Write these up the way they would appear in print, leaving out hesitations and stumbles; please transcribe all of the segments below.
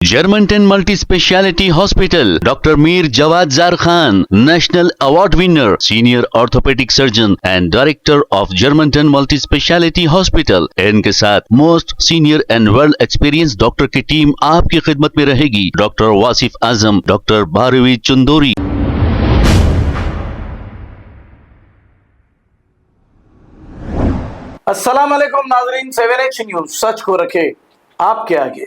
Germantown Multi-Speciality Hospital, Dr. Mir Jawad Zar Khan, National Award winner, Senior Orthopedic Surgeon and Director of Germantown Multi-Speciality Hospital। इनके साथ most senior and world experience doctor की team आपकी खिदमत में रहेगी। Doctor Wasif Azam, doctor Bharvi Chandori. अस्सलाम वालेकुम नाजरीन, 7H न्यूज सच को रखे आपके आगे।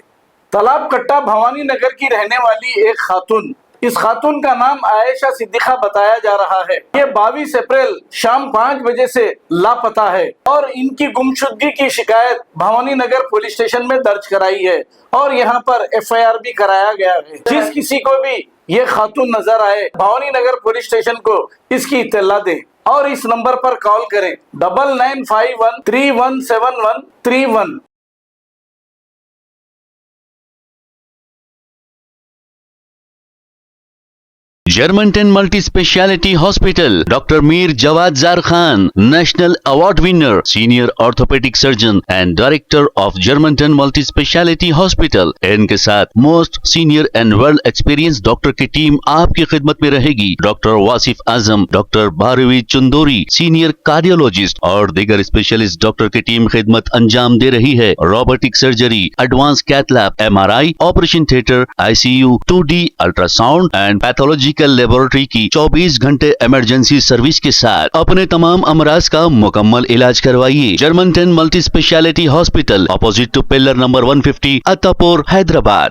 तालाब कट्टा भवानी नगर की रहने वाली एक खातून, इस खातून का नाम आयशा सिद्दीका बताया जा रहा है। ये 22 अप्रैल शाम 5 बजे से लापता है और इनकी गुमशुदगी की शिकायत भवानी नगर पुलिस स्टेशन में दर्ज कराई है और यहाँ पर FIR भी कराया गया है। जिस किसी को भी ये खातून नजर आए, भवानी नगर पुलिस स्टेशन को इसकी इत्तला दे और इस नंबर पर कॉल करें 9951317131। Germantown Multi-Speciality Hospital, Dr. Mir Jawad Zar Khan, National Award winner, Senior Orthopedic Surgeon and Director of Germantown Multi-Speciality Hospital। इनके साथ most senior and world experience doctor की टीम आपकी खिदमत में रहेगी। Doctor Wasif Azam, doctor Bharvi Chandori, senior cardiologist और दीगर specialist doctor की टीम खिदमत अंजाम दे रही है। Robotic surgery, advance cath lab, MRI, operation theatre, ICU, 2D ultrasound and pathological laboratory की 24 घंटे इमरजेंसी सर्विस के साथ अपने तमाम अमराज का मुकम्मल इलाज करवाइए। Germanten multi speciality hospital, opposite to pillar number 150, Attapur, Hyderabad.